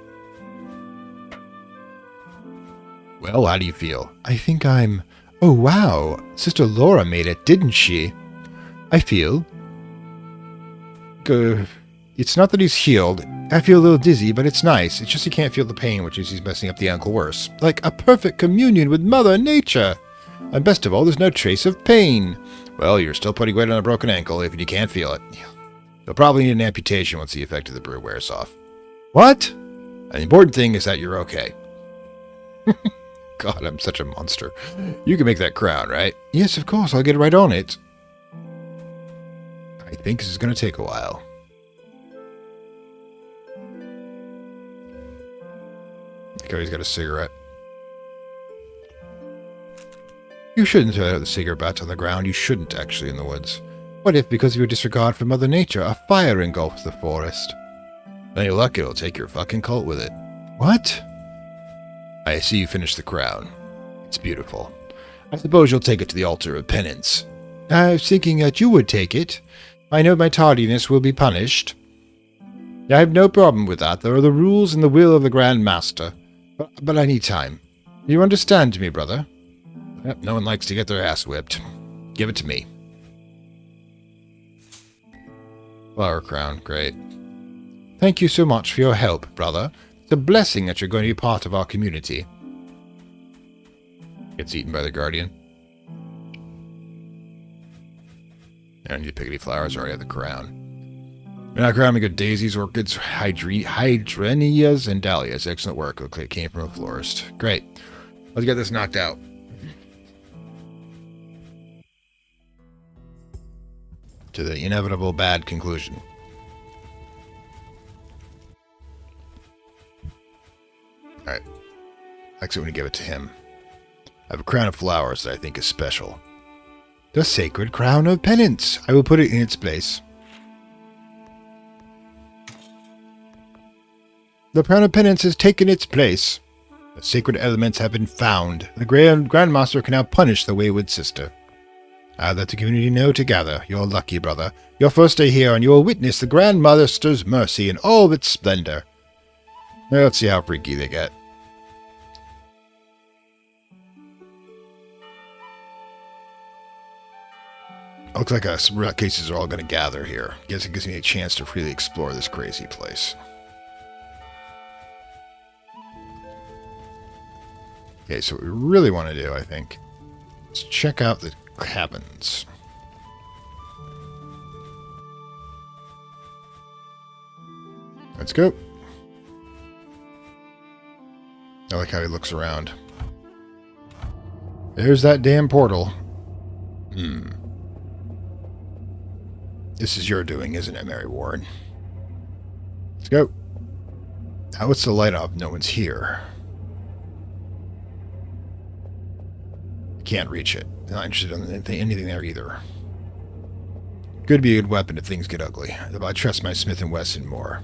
Well, how do you feel? I think I'm... Oh, wow. Sister Laura made it, didn't she? I feel... Good. It's not that he's healed. I feel a little dizzy, but it's nice. It's just he can't feel the pain, which is he's messing up the ankle worse. Like a perfect communion with Mother Nature. And best of all, there's no trace of pain. Well, you're still putting weight on a broken ankle if you can't feel it. You'll probably need an amputation once the effect of the brew wears off. What? And the important thing is that you're okay. God, I'm such a monster. You can make that crown, right? Yes, of course. I'll get right on it. I think this is going to take a while. Okay, he's got a cigarette. You shouldn't throw out the cigarette on the ground. You shouldn't, actually, in the woods. What if, because of your disregard for Mother Nature, a fire engulfs the forest? Any luck, it'll take your fucking cult with it. What? I see you finished the crown. It's beautiful. I suppose you'll take it to the altar of penance. I was thinking that you would take it. I know my tardiness will be punished. I have no problem with that. There are the rules and the will of the Grand Master. But I need time. You understand me, brother? Yep, no one likes to get their ass whipped. Give it to me. Flower crown, great. Thank you so much for your help, brother. It's a blessing that you're going to be part of our community. Gets eaten by the Guardian. I don't need to pick any flowers, I already have the crown. We're not crown, we got daisies, orchids, hydrenias, and dahlias. Excellent work. Looks like it came from a florist. Great. Let's get this knocked out. To the inevitable bad conclusion. Alright. Like so when you give it to him. I have a crown of flowers that I think is special. The sacred crown of penance. I will put it in its place. The crown of penance has taken its place. The sacred elements have been found. The Grandmaster can now punish the wayward sister. I let the community know together. You're lucky, brother. Your first day here, and you will witness the Grandmaster's mercy in all of its splendor. Now let's see how freaky they get. Looks like us cases are all going to gather here. Guess it gives me a chance to freely explore this crazy place. Okay, so what we really want to do, I think, is check out the cabins. Let's go. I like how he looks around. There's that damn portal. This is your doing, isn't it, Mary Warren? Let's go. Now what's the light off? No one's here. Can't reach it. Not interested in anything there either. Could be a good weapon if things get ugly. Though I trust my Smith & Wesson more.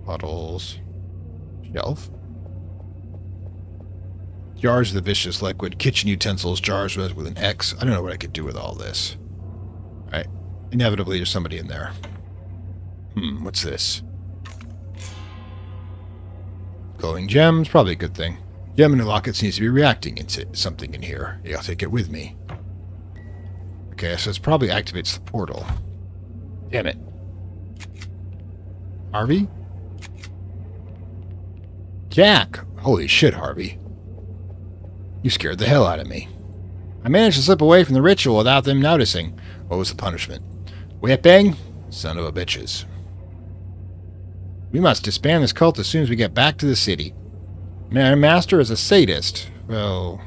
Bottles. Shelf. Jars of the vicious liquid. Kitchen utensils. Jars with an X. I don't know what I could do with all this. Alright. Inevitably there's somebody in there. What's this? Glowing gems. Probably a good thing. Gem in the locket seems to be reacting into something in here. Yeah, I'll take it with me. Okay, so it probably activates the portal. Damn it. Harvey? Jack! Holy shit, Harvey. You scared the hell out of me. I managed to slip away from the ritual without them noticing. What was the punishment? Whipping? Son of a bitches. We must disband this cult as soon as we get back to the city. Our master is a sadist. Well,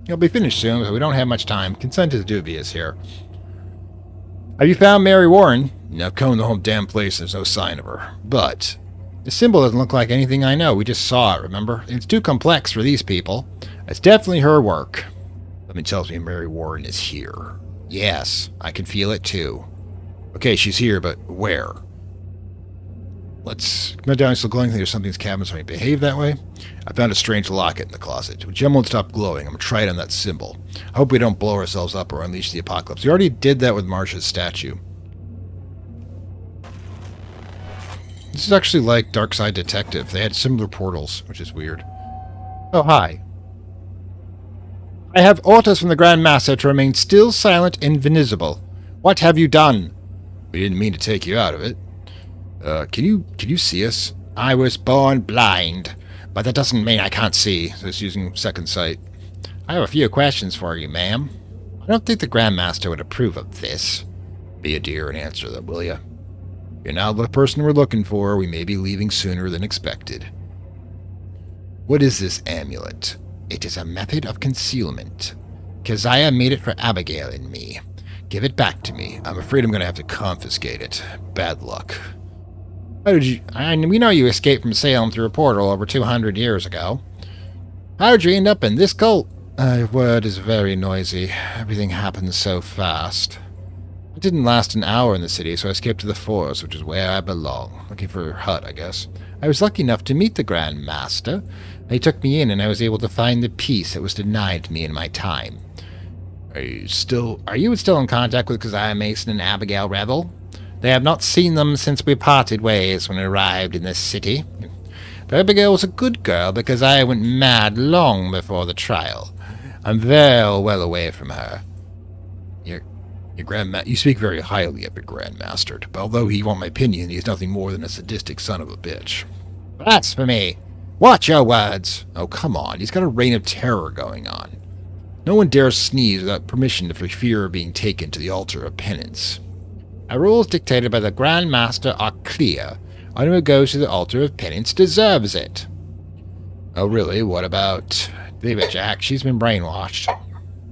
he'll be finished soon, but we don't have much time. Consent is dubious here. Have you found Mary Warren? I've combed the whole damn place. There's no sign of her. But the symbol doesn't look like anything I know. We just saw it, remember? It's too complex for these people. It's definitely her work. Something tells me Mary Warren is here. Yes, I can feel it too. Okay, she's here, but where? Let's go down to the glowing thing. There's something's cabin, so I behave that way. I found a strange locket in the closet. When Gem won't stop glowing, I'm going to try it on that symbol. I hope we don't blow ourselves up or unleash the apocalypse. We already did that with Marsha's statue. This is actually like Dark Side Detective. They had similar portals, which is weird. Oh, hi. I have orders from the Grand Master to remain still, silent, and invisible. What have you done? We didn't mean to take you out of it. Can you see us? I was born blind, but that doesn't mean I can't see. So it's using second sight. I have a few questions for you, ma'am. I don't think the Grand Master would approve of this. Be a dear and answer them, will you? You're not the person we're looking for. We may be leaving sooner than expected. What is this amulet? It is a method of concealment. Keziah made it for Abigail and me. Give it back to me. I'm afraid I'm going to have to confiscate it. Bad luck. How did you... we know you escaped from Salem through a portal over 200 years ago. How did you end up in this cult? Word is very noisy. Everything happens so fast. I didn't last an hour in the city, so I escaped to the forest, which is where I belong. Looking for a hut, I guess. I was lucky enough to meet the Grand Master. He took me in, and I was able to find the peace that was denied me in my time. Are you still in contact with Keziah Mason and Abigail Revel? They have not seen them since we parted ways when I arrived in this city. But Abigail was a good girl because I went mad long before the trial. I'm very well away from her. You speak very highly of your Grandmaster, but although he want my opinion, he is nothing more than a sadistic son of a bitch. Blasphemy! Watch your words! Oh, come on, he's got a reign of terror going on. No one dares sneeze without permission for fear of being taken to the altar of penance. Our rules dictated by the Grand Master are clear. Anyone who goes to the altar of penance deserves it. Oh, really? What about... Leave it, Jack. She's been brainwashed.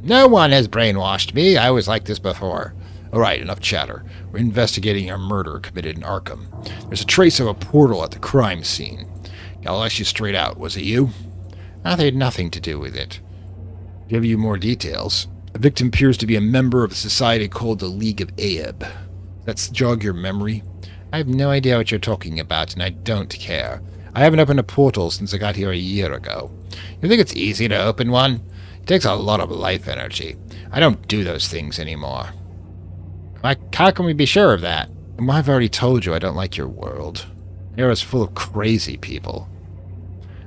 No one has brainwashed me. I was like this before. All right, enough chatter. We're investigating a murder committed in Arkham. There's a trace of a portal at the crime scene. I'll ask you straight out. Was it you? I had nothing to do with it. To give you more details, the victim appears to be a member of a society called the League of Aeb. That's jog your memory? I have no idea what you're talking about, and I don't care. I haven't opened a portal since I got here a year ago. You think it's easy to open one? It takes a lot of life energy. I don't do those things anymore. How can we be sure of that? Well, I've already told you I don't like your world. Here is full of crazy people.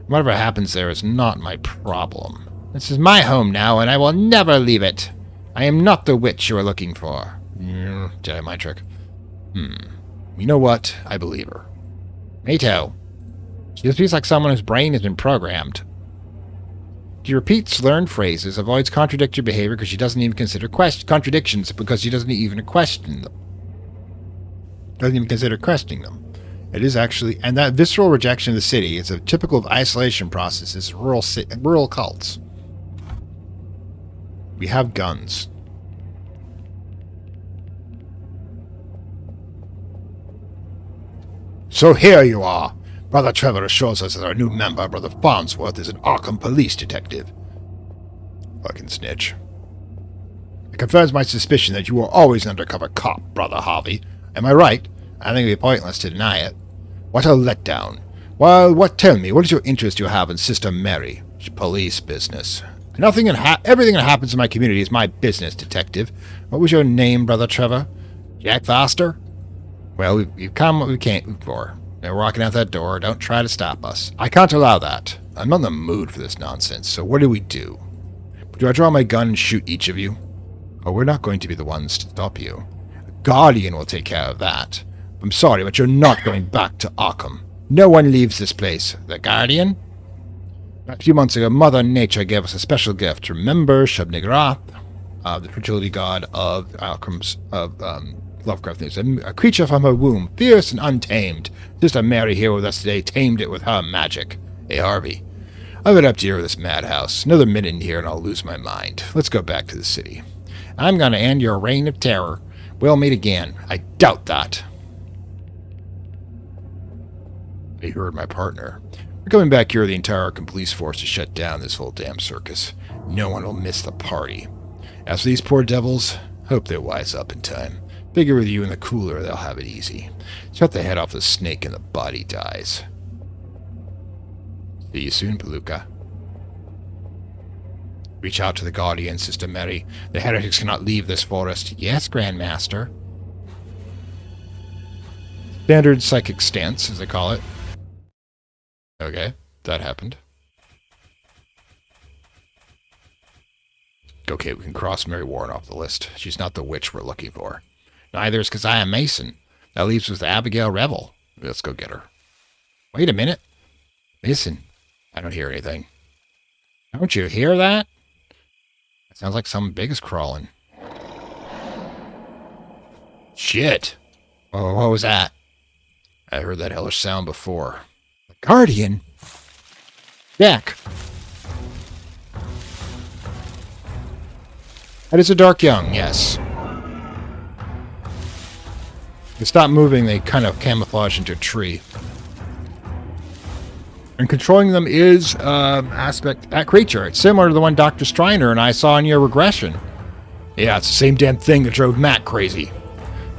Whatever happens there is not my problem. This is my home now, and I will never leave it. I am not the witch you are looking for. Jedi mind trick. You know what? I believe her. Me too. She speaks like someone whose brain has been programmed. She repeats learned phrases, avoids contradictory behavior because she doesn't even consider contradictions because she doesn't even question them. Doesn't even consider questioning them. It is actually, and that visceral rejection of the city is a typical of isolation processes in rural cults. We have guns. So here you are. Brother Trevor assures us that our new member, Brother Farnsworth, is an Arkham police detective. Fucking snitch. It confirms my suspicion that you were always an undercover cop, Brother Harvey. Am I right? I think it would be pointless to deny it. What a letdown. Well, tell me, what is your interest you have in Sister Mary? It's police business. Everything that happens in my community is my business, detective. What was your name, Brother Trevor? Jack Foster? Well, we've come what we came for. Now we're walking out that door. Don't try to stop us. I can't allow that. I'm not in the mood for this nonsense, so what do we do? Do I draw my gun and shoot each of you? Oh, we're not going to be the ones to stop you. The Guardian will take care of that. I'm sorry, but you're not going back to Arkham. No one leaves this place. The Guardian? A few months ago, Mother Nature gave us a special gift. Remember Shub-Niggurath, the fertility god of Arkham's, Lovecraft news. A creature from her womb, fierce and untamed. Sister Mary here with us today tamed it with her magic. Hey, Harvey. I've been up to here with this madhouse. Another minute in here and I'll lose my mind. Let's go back to the city. I'm going to end your reign of terror. We'll meet again. I doubt that. I heard my partner. We're coming back here with the entire Arkham police force to shut down this whole damn circus. No one will miss the party. As for these poor devils, hope they wise up in time. Figure with you in the cooler, they'll have it easy. Cut the head off the snake and the body dies. See you soon, Palooka. Reach out to the Guardian, Sister Mary. The heretics cannot leave this forest. Yes, Grandmaster. Standard psychic stance, as they call it. Okay, that happened. Okay, we can cross Mary Warren off the list. She's not the witch we're looking for. Neither is Keziah Mason. That leaves us with Abigail Revel. Let's go get her. Wait a minute. Listen. I don't hear anything. Don't you hear that? It sounds like something big is crawling. Shit. Oh, what was that? I heard that hellish sound before. The Guardian? Jack. That is a Dark Young, yes. They stop moving, they kind of camouflage into a tree. And controlling them is that creature. It's similar to the one Dr. Striner and I saw in your regression. Yeah, it's the same damn thing that drove Matt crazy.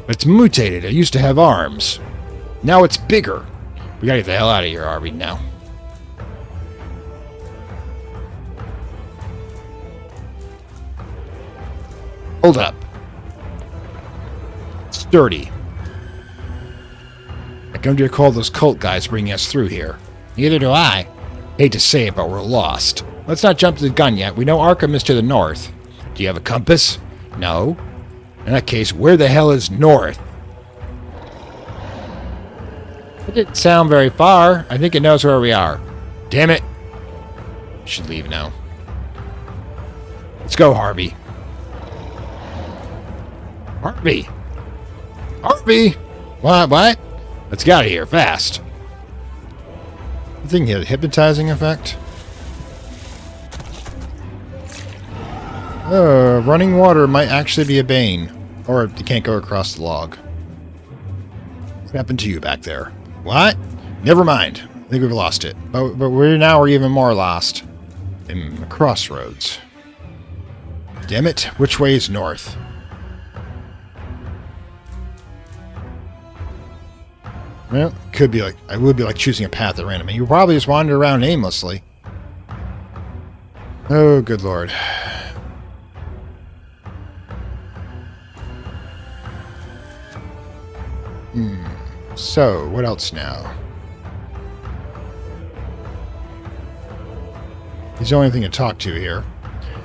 It's mutated. It used to have arms. Now it's bigger. We gotta get the hell out of here, Harvey, now. Hold up. Sturdy. I come to recall those cult guys bringing us through here. Neither do I. Hate to say it, but we're lost. Let's not jump to the gun yet. We know Arkham is to the north. Do you have a compass? No. In that case, where the hell is north? It didn't sound very far. I think it knows where we are. Damn it. We should leave now. Let's go, Harvey. Harvey! Harvey! What? Let's get out of here, fast. I think he had a hypnotizing effect. Running water might actually be a bane. Or you can't go across the log. What happened to you back there? What? Never mind. I think we've lost it. But we're even more lost. In the crossroads. Damn it. Which way is north? Well, it would be like choosing a path at random. You probably just wander around aimlessly. Oh, good lord. So, what else now? He's the only thing to talk to here.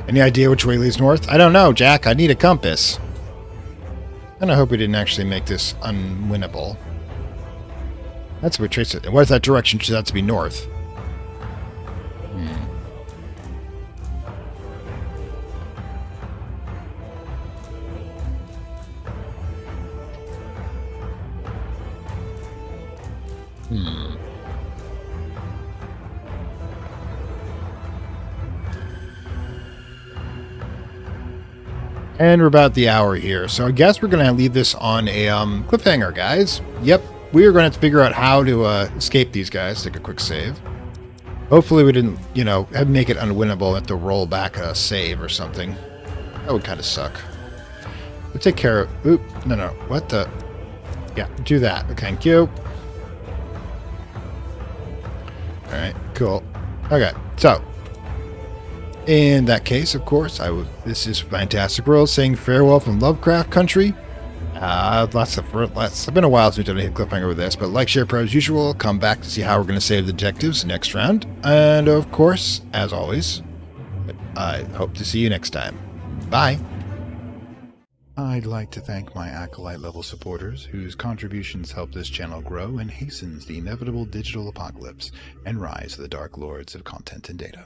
Any idea which way leads north? I don't know, Jack. I need a compass. And I hope we didn't actually make this unwinnable. That's what trace it. What if that direction turns out to be north? And we're about the hour here, so I guess we're going to leave this on a cliffhanger, guys. Yep, we are going to have to figure out how to escape these guys. Take a quick save. Hopefully we didn't, make it unwinnable, have to roll back a save or something. That would kind of suck. We'll take care of... Oop, no, what the... Yeah, do that. Thank you. Alright, cool. Okay, so... In that case, of course, this is Fantastic World saying farewell from Lovecraft Country. It's been a while since we've done a cliffhanger with this, but like, share, per as usual, come back to see how we're going to save the detectives next round. And of course, as always, I hope to see you next time. Bye. I'd like to thank my Acolyte level supporters whose contributions help this channel grow and hastens the inevitable digital apocalypse and rise of the Dark Lords of Content and Data.